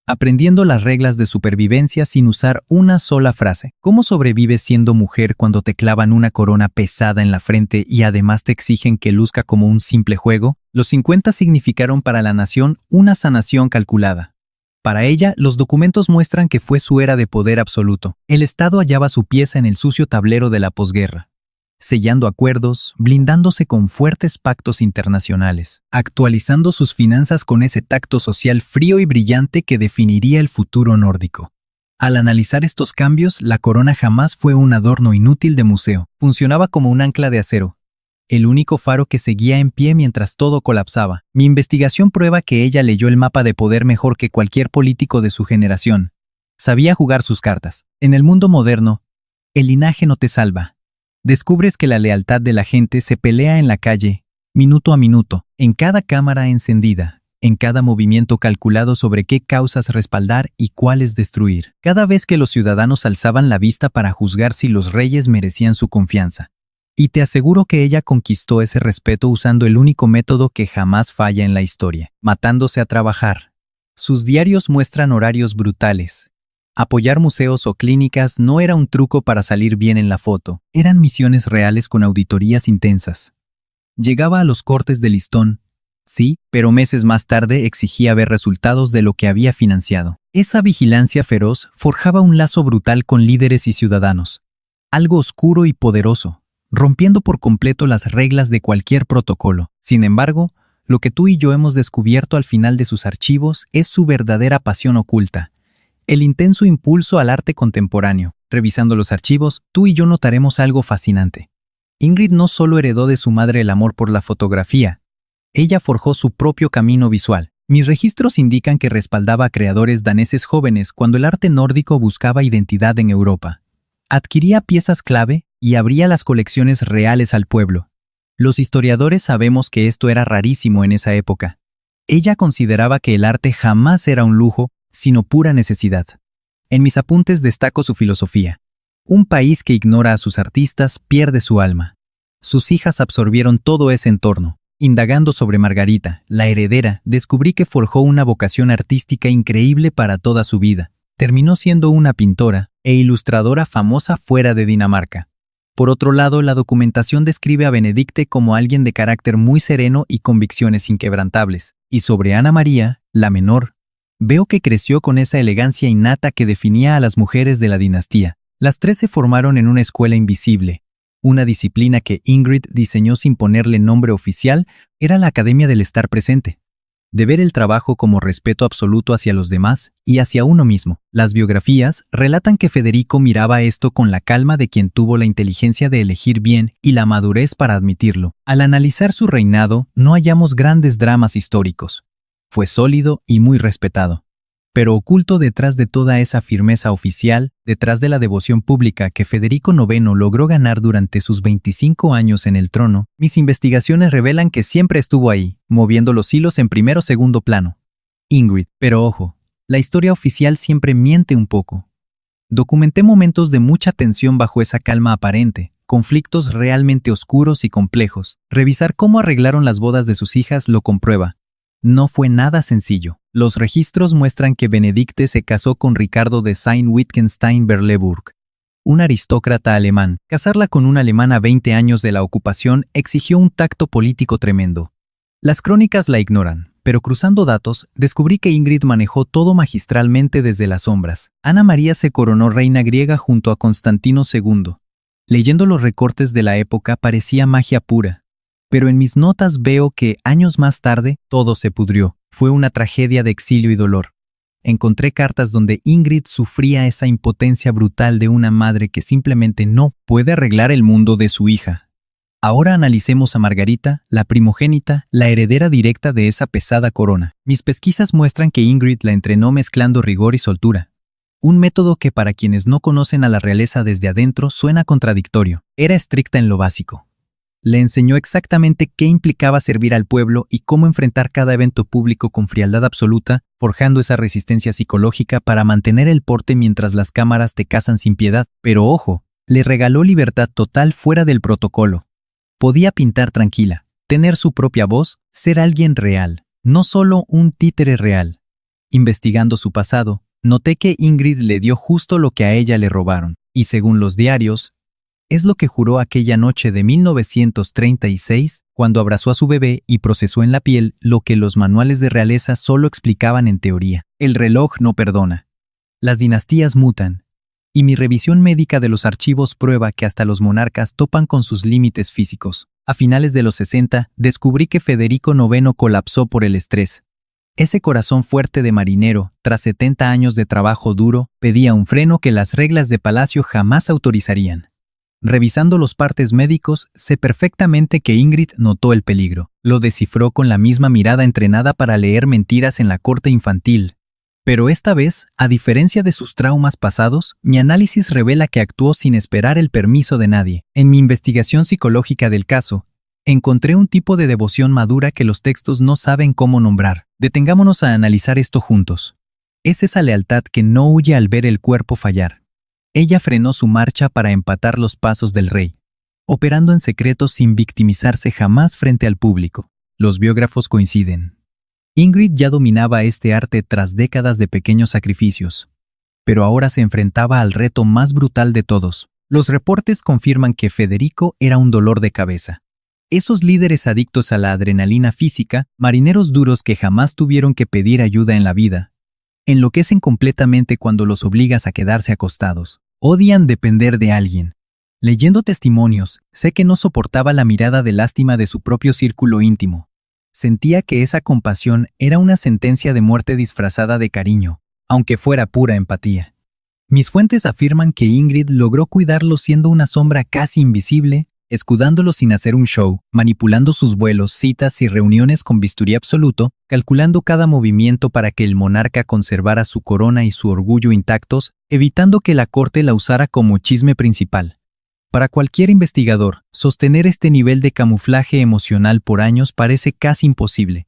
Aprendiendo las reglas de supervivencia sin usar una sola frase. ¿Cómo sobrevives siendo mujer cuando te clavan una corona pesada en la frente y además te exigen que luzca como un simple juego? Los 50 significaron para la nación una sanación calculada. Para ella, los documentos muestran que fue su era de poder absoluto. El Estado hallaba su pieza en el sucio tablero de la posguerra, sellando acuerdos, blindándose con fuertes pactos internacionales, actualizando sus finanzas con ese tacto social frío y brillante que definiría el futuro nórdico. Al analizar estos cambios, la corona jamás fue un adorno inútil de museo. Funcionaba como un ancla de acero, el único faro que seguía en pie mientras todo colapsaba. Mi investigación prueba que ella leyó el mapa de poder mejor que cualquier político de su generación. Sabía jugar sus cartas. En el mundo moderno, el linaje no te salva. Descubres que la lealtad de la gente se pelea en la calle, minuto a minuto, en cada cámara encendida, en cada movimiento calculado sobre qué causas respaldar y cuáles destruir. Cada vez que los ciudadanos alzaban la vista para juzgar si los reyes merecían su confianza. Y te aseguro que ella conquistó ese respeto usando el único método que jamás falla en la historia, matándose a trabajar. Sus diarios muestran horarios brutales. Apoyar museos o clínicas no era un truco para salir bien en la foto, eran misiones reales con auditorías intensas. Llegaba a los cortes de listón, sí, pero meses más tarde exigía ver resultados de lo que había financiado. Esa vigilancia feroz forjaba un lazo brutal con líderes y ciudadanos. Algo oscuro y poderoso, rompiendo por completo las reglas de cualquier protocolo. Sin embargo, lo que tú y yo hemos descubierto al final de sus archivos es su verdadera pasión oculta. El intenso impulso al arte contemporáneo. Revisando los archivos, tú y yo notaremos algo fascinante. Ingrid no solo heredó de su madre el amor por la fotografía, ella forjó su propio camino visual. Mis registros indican que respaldaba a creadores daneses jóvenes cuando el arte nórdico buscaba identidad en Europa. Adquiría piezas clave y abría las colecciones reales al pueblo. Los historiadores sabemos que esto era rarísimo en esa época. Ella consideraba que el arte jamás era un lujo, sino pura necesidad. En mis apuntes destaco su filosofía. Un país que ignora a sus artistas pierde su alma. Sus hijas absorbieron todo ese entorno. Indagando sobre Margarita, la heredera, descubrí que forjó una vocación artística increíble para toda su vida. Terminó siendo una pintora e ilustradora famosa fuera de Dinamarca. Por otro lado, la documentación describe a Benedicte como alguien de carácter muy sereno y convicciones inquebrantables. Y sobre Ana María, la menor, veo que creció con esa elegancia innata que definía a las mujeres de la dinastía. Las tres se formaron en una escuela invisible, Una disciplina que Ingrid diseñó sin ponerle nombre oficial era la Academia del Estar Presente, de ver el trabajo como respeto absoluto hacia los demás y hacia uno mismo. Las biografías relatan que Federico miraba esto con la calma de quien tuvo la inteligencia de elegir bien y la madurez para admitirlo. Al analizar su reinado, no hallamos grandes dramas históricos. Fue sólido y muy respetado. Pero oculto detrás de toda esa firmeza oficial, detrás de la devoción pública que Federico IX logró ganar durante sus 25 años en el trono, mis investigaciones revelan que siempre estuvo ahí, moviendo los hilos en primero o segundo plano. Ingrid, pero ojo, la historia oficial siempre miente un poco. Documenté momentos de mucha tensión bajo esa calma aparente, conflictos realmente oscuros y complejos. Revisar cómo arreglaron las bodas de sus hijas lo comprueba. No fue nada sencillo. Los registros muestran que Benedicte se casó con Ricardo de Sayn-Wittgenstein-Berleburg, un aristócrata alemán. Casarla con un alemán a 20 años de la ocupación exigió un tacto político tremendo. Las crónicas la ignoran, pero cruzando datos, descubrí que Ingrid manejó todo magistralmente desde las sombras. Ana María se coronó reina griega junto a Constantino II. Leyendo los recortes de la época parecía magia pura. Pero en mis notas veo que, años más tarde, todo se pudrió. Fue una tragedia de exilio y dolor. Encontré cartas donde Ingrid sufría esa impotencia brutal de una madre que simplemente no puede arreglar el mundo de su hija. Ahora analicemos a Margarita, la primogénita, la heredera directa de esa pesada corona. Mis pesquisas muestran que Ingrid la entrenó mezclando rigor y soltura. Un método que para quienes no conocen a la realeza desde adentro suena contradictorio. Era estricta en lo básico. Le enseñó exactamente qué implicaba servir al pueblo y cómo enfrentar cada evento público con frialdad absoluta, forjando esa resistencia psicológica para mantener el porte mientras las cámaras te cazan sin piedad. Pero ojo, le regaló libertad total fuera del protocolo. Podía pintar tranquila, tener su propia voz, ser alguien real, no solo un títere real. Investigando su pasado, noté que Ingrid le dio justo lo que a ella le robaron, y según los diarios, es lo que juró aquella noche de 1936, cuando abrazó a su bebé y procesó en la piel lo que los manuales de realeza solo explicaban en teoría. El reloj no perdona. Las dinastías mutan. Y mi revisión médica de los archivos prueba que hasta los monarcas topan con sus límites físicos. A finales de los 60, descubrí que Federico IX colapsó por el estrés. Ese corazón fuerte de marinero, tras 70 años de trabajo duro, pedía un freno que las reglas de palacio jamás autorizarían. Revisando los partes médicos, sé perfectamente que Ingrid notó el peligro. Lo descifró con la misma mirada entrenada para leer mentiras en la corte infantil. Pero esta vez, a diferencia de sus traumas pasados, mi análisis revela que actuó sin esperar el permiso de nadie. En mi investigación psicológica del caso, encontré un tipo de devoción madura que los textos no saben cómo nombrar. Detengámonos a analizar esto juntos. Es esa lealtad que no huye al ver el cuerpo fallar. Ella frenó su marcha para empatar los pasos del rey, operando en secreto sin victimizarse jamás frente al público. Los biógrafos coinciden. Ingrid ya dominaba este arte tras décadas de pequeños sacrificios, pero ahora se enfrentaba al reto más brutal de todos. Los reportes confirman que Federico era un dolor de cabeza. Esos líderes adictos a la adrenalina física, marineros duros que jamás tuvieron que pedir ayuda en la vida, enloquecen completamente cuando los obligas a quedarse acostados. Odian depender de alguien. Leyendo testimonios, sé que no soportaba la mirada de lástima de su propio círculo íntimo. Sentía que esa compasión era una sentencia de muerte disfrazada de cariño, aunque fuera pura empatía. Mis fuentes afirman que Ingrid logró cuidarlo siendo una sombra casi invisible, escudándolo sin hacer un show, manipulando sus vuelos, citas y reuniones con bisturí absoluto, calculando cada movimiento para que el monarca conservara su corona y su orgullo intactos, evitando que la corte la usara como chisme principal. Para cualquier investigador, sostener este nivel de camuflaje emocional por años parece casi imposible.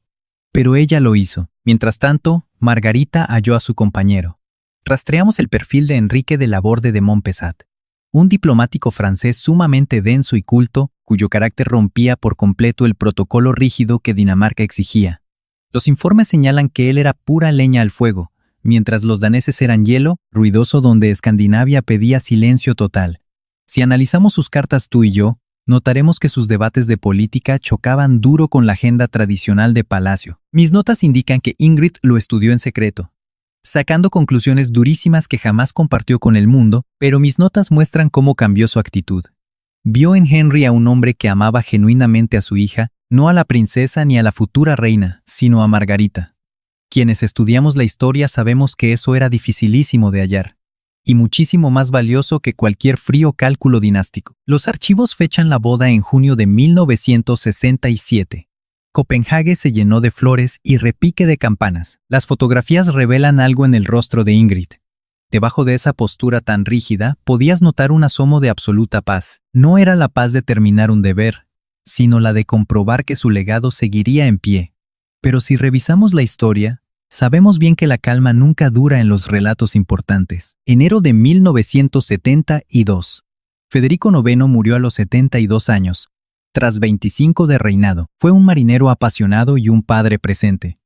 Pero ella lo hizo. Mientras tanto, Margarita halló a su compañero. Rastreamos el perfil de Enrique de Laborde de Montpezat, un diplomático francés sumamente denso y culto, cuyo carácter rompía por completo el protocolo rígido que Dinamarca exigía. Los informes señalan que él era pura leña al fuego, mientras los daneses eran hielo, ruidoso donde Escandinavia pedía silencio total. Si analizamos sus cartas tú y yo, notaremos que sus debates de política chocaban duro con la agenda tradicional de palacio. Mis notas indican que Ingrid lo estudió en secreto, sacando conclusiones durísimas que jamás compartió con el mundo, pero mis notas muestran cómo cambió su actitud. Vio en Henry a un hombre que amaba genuinamente a su hija, no a la princesa ni a la futura reina, sino a Margarita. Quienes estudiamos la historia sabemos que eso era dificilísimo de hallar, y muchísimo más valioso que cualquier frío cálculo dinástico. Los archivos fechan la boda en junio de 1967. Copenhague se llenó de flores y repique de campanas. Las fotografías revelan algo en el rostro de Ingrid. Debajo de esa postura tan rígida, podías notar un asomo de absoluta paz. No era la paz de terminar un deber, sino la de comprobar que su legado seguiría en pie. Pero si revisamos la historia, sabemos bien que la calma nunca dura en los relatos importantes. Enero de 1972. Federico IX murió a los 72 años. Tras 25 de reinado, fue un marinero apasionado y un padre presente.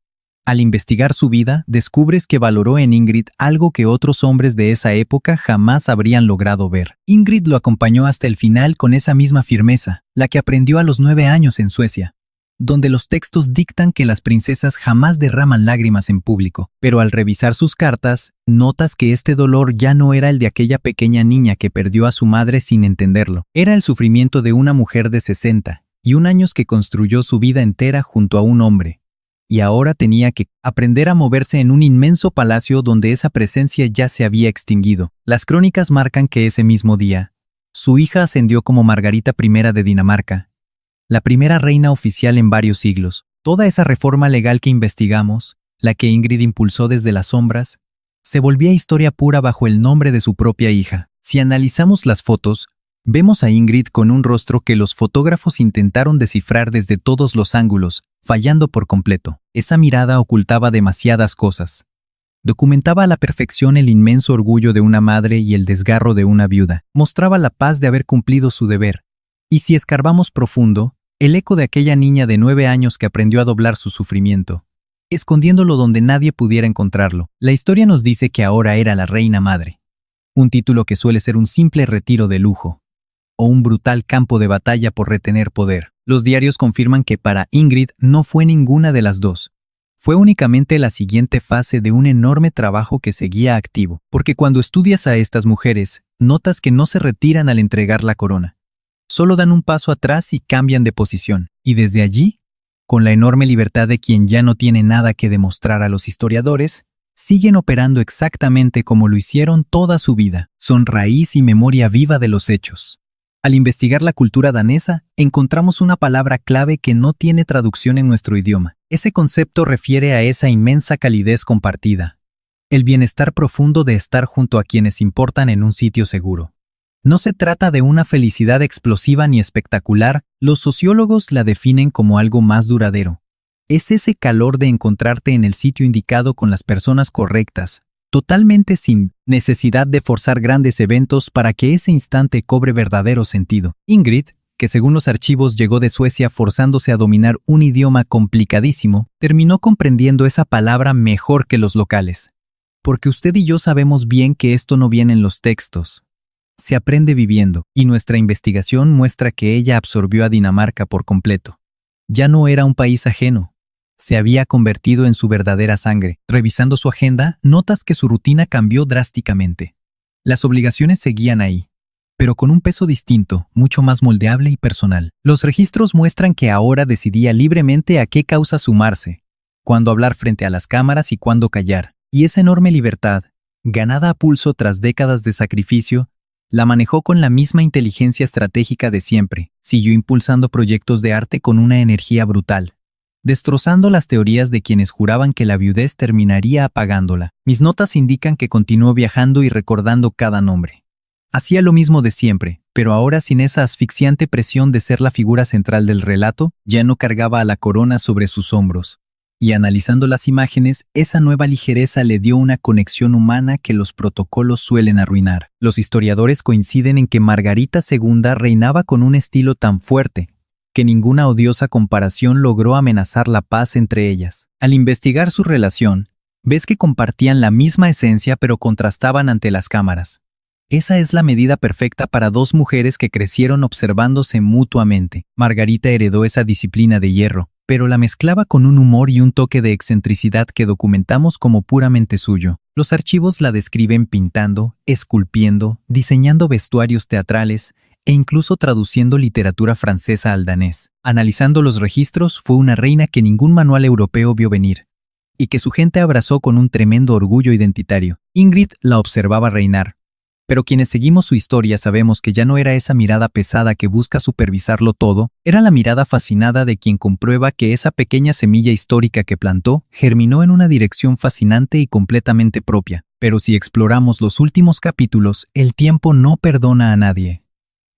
Al investigar su vida, descubres que valoró en Ingrid algo que otros hombres de esa época jamás habrían logrado ver. Ingrid lo acompañó hasta el final con esa misma firmeza, la que aprendió a los 9 años en Suecia, donde los textos dictan que las princesas jamás derraman lágrimas en público. Pero al revisar sus cartas, notas que este dolor ya no era el de aquella pequeña niña que perdió a su madre sin entenderlo. Era el sufrimiento de una mujer de 61 años que construyó su vida entera junto a un hombre. Y ahora tenía que aprender a moverse en un inmenso palacio donde esa presencia ya se había extinguido. Las crónicas marcan que ese mismo día, su hija ascendió como Margarita I de Dinamarca, la primera reina oficial en varios siglos. Toda esa reforma legal que investigamos, la que Ingrid impulsó desde las sombras, se volvía historia pura bajo el nombre de su propia hija. Si analizamos las fotos, vemos a Ingrid con un rostro que los fotógrafos intentaron descifrar desde todos los ángulos, fallando por completo. Esa mirada ocultaba demasiadas cosas. Documentaba a la perfección el inmenso orgullo de una madre y el desgarro de una viuda. Mostraba la paz de haber cumplido su deber. Y si escarbamos profundo, el eco de aquella niña de 9 años que aprendió a doblar su sufrimiento, escondiéndolo donde nadie pudiera encontrarlo. La historia nos dice que ahora era la reina madre. Un título que suele ser un simple retiro de lujo, o un brutal campo de batalla por retener poder. Los diarios confirman que para Ingrid no fue ninguna de las dos. Fue únicamente la siguiente fase de un enorme trabajo que seguía activo, porque cuando estudias a estas mujeres, notas que no se retiran al entregar la corona. Solo dan un paso atrás y cambian de posición. Y desde allí, con la enorme libertad de quien ya no tiene nada que demostrar a los historiadores, siguen operando exactamente como lo hicieron toda su vida. Son raíz y memoria viva de los hechos. Al investigar la cultura danesa, encontramos una palabra clave que no tiene traducción en nuestro idioma. Ese concepto refiere a esa inmensa calidez compartida. El bienestar profundo de estar junto a quienes importan en un sitio seguro. No se trata de una felicidad explosiva ni espectacular, los sociólogos la definen como algo más duradero. Es ese calor de encontrarte en el sitio indicado con las personas correctas, totalmente sin necesidad de forzar grandes eventos para que ese instante cobre verdadero sentido. Ingrid, que según los archivos llegó de Suecia forzándose a dominar un idioma complicadísimo, terminó comprendiendo esa palabra mejor que los locales. Porque usted y yo sabemos bien que esto no viene en los textos. Se aprende viviendo, y nuestra investigación muestra que ella absorbió a Dinamarca por completo. Ya no era un país ajeno. Se había convertido en su verdadera sangre. Revisando su agenda, notas que su rutina cambió drásticamente. Las obligaciones seguían ahí, pero con un peso distinto, mucho más moldeable y personal. Los registros muestran que ahora decidía libremente a qué causa sumarse, cuándo hablar frente a las cámaras y cuándo callar. Y esa enorme libertad, ganada a pulso tras décadas de sacrificio, la manejó con la misma inteligencia estratégica de siempre. Siguió impulsando proyectos de arte con una energía brutal, destrozando las teorías de quienes juraban que la viudez terminaría apagándola. Mis notas indican que continuó viajando y recordando cada nombre. Hacía lo mismo de siempre, pero ahora sin esa asfixiante presión de ser la figura central del relato, ya no cargaba a la corona sobre sus hombros. Y analizando las imágenes, esa nueva ligereza le dio una conexión humana que los protocolos suelen arruinar. Los historiadores coinciden en que Margarita II reinaba con un estilo tan fuerte, que ninguna odiosa comparación logró amenazar la paz entre ellas. Al investigar su relación, ves que compartían la misma esencia pero contrastaban ante las cámaras. Esa es la medida perfecta para dos mujeres que crecieron observándose mutuamente. Margarita heredó esa disciplina de hierro, pero la mezclaba con un humor y un toque de excentricidad que documentamos como puramente suyo. Los archivos la describen pintando, esculpiendo, diseñando vestuarios teatrales e incluso traduciendo literatura francesa al danés. Analizando los registros, fue una reina que ningún manual europeo vio venir, y que su gente abrazó con un tremendo orgullo identitario. Ingrid la observaba reinar, pero quienes seguimos su historia sabemos que ya no era esa mirada pesada que busca supervisarlo todo, era la mirada fascinada de quien comprueba que esa pequeña semilla histórica que plantó germinó en una dirección fascinante y completamente propia. Pero si exploramos los últimos capítulos, el tiempo no perdona a nadie.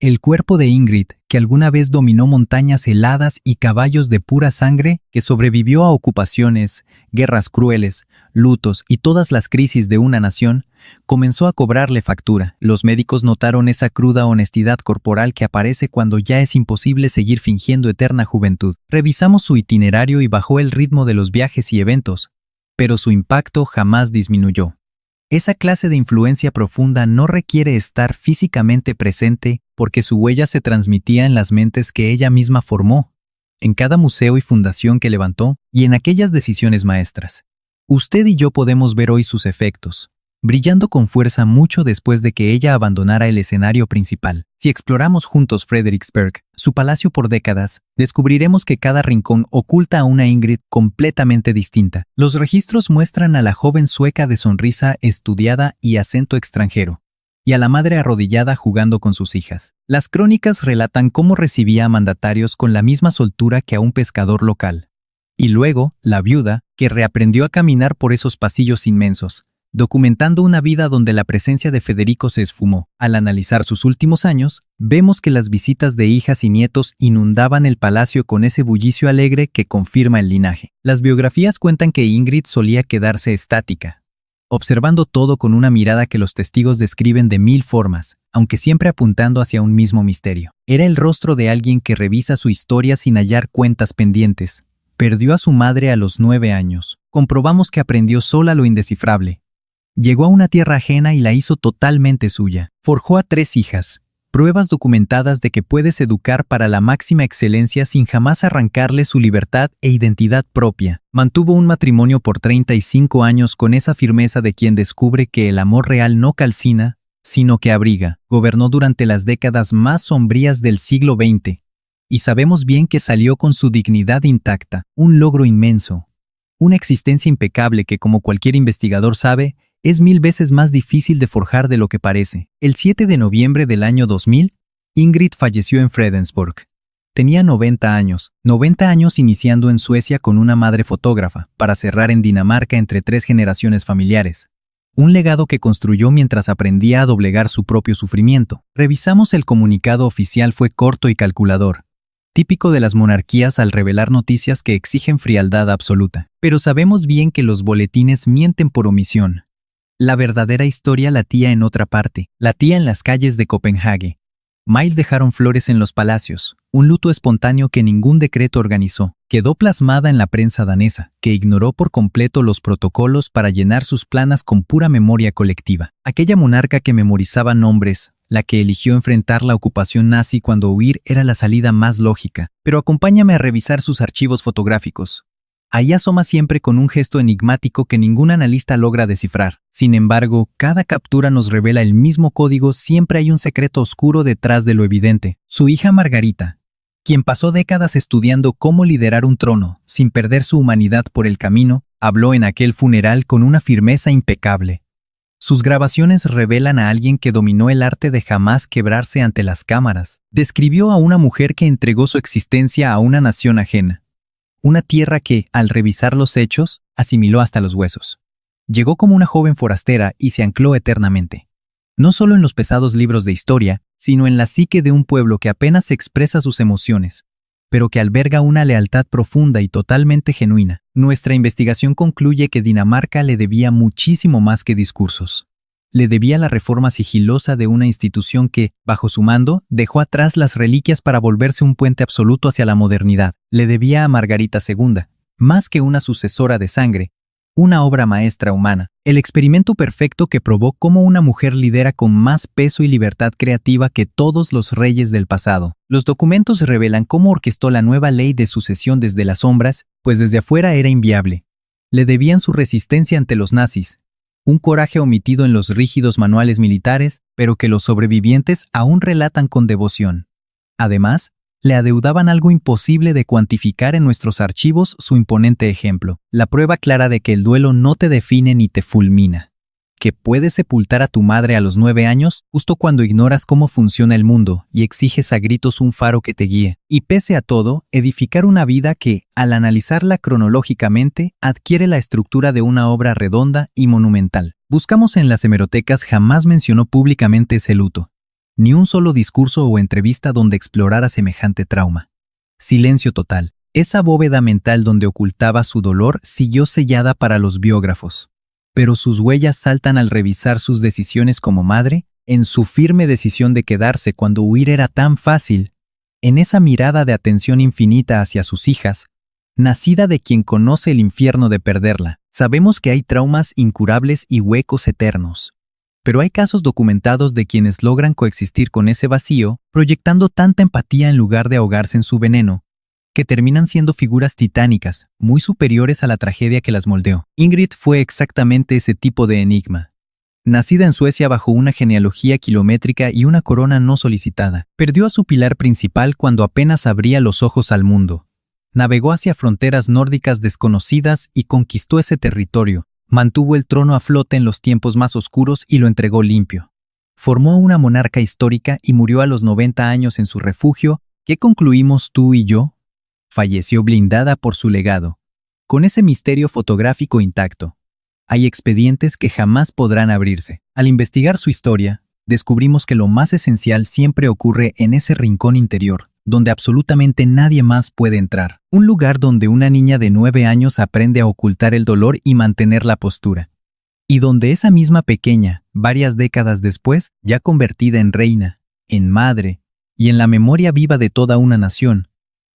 El cuerpo de Ingrid, que alguna vez dominó montañas heladas y caballos de pura sangre, que sobrevivió a ocupaciones, guerras crueles, lutos y todas las crisis de una nación, comenzó a cobrarle factura. Los médicos notaron esa cruda honestidad corporal que aparece cuando ya es imposible seguir fingiendo eterna juventud. Revisamos su itinerario y bajó el ritmo de los viajes y eventos, pero su impacto jamás disminuyó. Esa clase de influencia profunda no requiere estar físicamente presente porque su huella se transmitía en las mentes que ella misma formó, en cada museo y fundación que levantó y en aquellas decisiones maestras. Usted y yo podemos ver hoy sus efectos, brillando con fuerza mucho después de que ella abandonara el escenario principal. Si exploramos juntos Frederiksberg, su palacio por décadas, descubriremos que cada rincón oculta a una Ingrid completamente distinta. Los registros muestran a la joven sueca de sonrisa estudiada y acento extranjero, y a la madre arrodillada jugando con sus hijas. Las crónicas relatan cómo recibía a mandatarios con la misma soltura que a un pescador local. Y luego, la viuda, que reaprendió a caminar por esos pasillos inmensos, documentando una vida donde la presencia de Federico se esfumó. Al analizar sus últimos años, vemos que las visitas de hijas y nietos inundaban el palacio con ese bullicio alegre que confirma el linaje. Las biografías cuentan que Ingrid solía quedarse estática, observando todo con una mirada que los testigos describen de 1000 formas, aunque siempre apuntando hacia un mismo misterio. Era el rostro de alguien que revisa su historia sin hallar cuentas pendientes. Perdió a su madre a los 9 años. Comprobamos que aprendió sola lo indescifrable. Llegó a una tierra ajena y la hizo totalmente suya. Forjó a 3 hijas, pruebas documentadas de que puedes educar para la máxima excelencia sin jamás arrancarle su libertad e identidad propia. Mantuvo un matrimonio por 35 años con esa firmeza de quien descubre que el amor real no calcina, sino que abriga. Gobernó durante las décadas más sombrías del siglo XX, y sabemos bien que salió con su dignidad intacta, un logro inmenso, una existencia impecable que, como cualquier investigador sabe, es 1000 veces más difícil de forjar de lo que parece. El 7 de noviembre del año 2000, Ingrid falleció en Fredensborg. Tenía 90 años iniciando en Suecia con una madre fotógrafa, para cerrar en Dinamarca entre 3 generaciones familiares. Un legado que construyó mientras aprendía a doblegar su propio sufrimiento. Revisamos el comunicado oficial, fue corto y calculador, típico de las monarquías al revelar noticias que exigen frialdad absoluta. Pero sabemos bien que los boletines mienten por omisión. La verdadera historia latía en otra parte, latía en las calles de Copenhague. Miles dejaron flores en los palacios, un luto espontáneo que ningún decreto organizó. Quedó plasmada en la prensa danesa, que ignoró por completo los protocolos para llenar sus planas con pura memoria colectiva. Aquella monarca que memorizaba nombres, la que eligió enfrentar la ocupación nazi cuando huir era la salida más lógica. Pero acompáñame a revisar sus archivos fotográficos. Ahí asoma siempre con un gesto enigmático que ningún analista logra descifrar. Sin embargo, cada captura nos revela el mismo código, siempre hay un secreto oscuro detrás de lo evidente. Su hija Margarita, quien pasó décadas estudiando cómo liderar un trono, sin perder su humanidad por el camino, habló en aquel funeral con una firmeza impecable. Sus grabaciones revelan a alguien que dominó el arte de jamás quebrarse ante las cámaras. Describió a una mujer que entregó su existencia a una nación ajena. Una tierra que, al revisar los hechos, asimiló hasta los huesos. Llegó como una joven forastera y se ancló eternamente. No solo en los pesados libros de historia, sino en la psique de un pueblo que apenas expresa sus emociones, pero que alberga una lealtad profunda y totalmente genuina. Nuestra investigación concluye que Dinamarca le debía muchísimo más que discursos. Le debía la reforma sigilosa de una institución que, bajo su mando, dejó atrás las reliquias para volverse un puente absoluto hacia la modernidad. Le debía a Margarita II, más que una sucesora de sangre, una obra maestra humana, el experimento perfecto que probó cómo una mujer lidera con más peso y libertad creativa que todos los reyes del pasado. Los documentos revelan cómo orquestó la nueva ley de sucesión desde las sombras, pues desde afuera era inviable. Le debían su resistencia ante los nazis, Un coraje omitido en los rígidos manuales militares, pero que los sobrevivientes aún relatan con devoción. Además, le adeudaban algo imposible de cuantificar en nuestros archivos su imponente ejemplo, la prueba clara de que el duelo no te define ni te fulmina. Que puedes sepultar a tu madre a los 9 años justo cuando ignoras cómo funciona el mundo y exiges a gritos un faro que te guíe. Y pese a todo, edificar una vida que, al analizarla cronológicamente, adquiere la estructura de una obra redonda y monumental. Buscamos en las hemerotecas jamás mencionó públicamente ese luto. Ni un solo discurso o entrevista donde explorara semejante trauma. Silencio total. Esa bóveda mental donde ocultaba su dolor siguió sellada para los biógrafos. Pero sus huellas saltan al revisar sus decisiones como madre, en su firme decisión de quedarse cuando huir era tan fácil, en esa mirada de atención infinita hacia sus hijas, nacida de quien conoce el infierno de perderla. Sabemos que hay traumas incurables y huecos eternos. Pero hay casos documentados de quienes logran coexistir con ese vacío, proyectando tanta empatía en lugar de ahogarse en su veneno, que terminan siendo figuras titánicas, muy superiores a la tragedia que las moldeó. Ingrid fue exactamente ese tipo de enigma. Nacida en Suecia bajo una genealogía kilométrica y una corona no solicitada, perdió a su pilar principal cuando apenas abría los ojos al mundo. Navegó hacia fronteras nórdicas desconocidas y conquistó ese territorio. Mantuvo el trono a flote en los tiempos más oscuros y lo entregó limpio. Formó una monarca histórica y murió a los 90 años en su refugio. ¿Qué concluimos tú y yo? Falleció blindada por su legado, con ese misterio fotográfico intacto. Hay expedientes que jamás podrán abrirse. Al investigar su historia, descubrimos que lo más esencial siempre ocurre en ese rincón interior, donde absolutamente nadie más puede entrar. Un lugar donde una niña de 9 años aprende a ocultar el dolor y mantener la postura. Y donde esa misma pequeña, varias décadas después, ya convertida en reina, en madre, y en la memoria viva de toda una nación,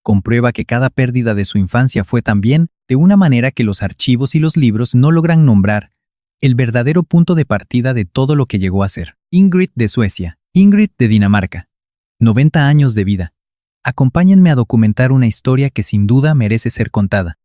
comprueba que cada pérdida de su infancia fue también, de una manera que los archivos y los libros no logran nombrar, el verdadero punto de partida de todo lo que llegó a ser. Ingrid de Suecia, Ingrid de Dinamarca. 90 años de vida. Acompáñenme a documentar una historia que sin duda merece ser contada.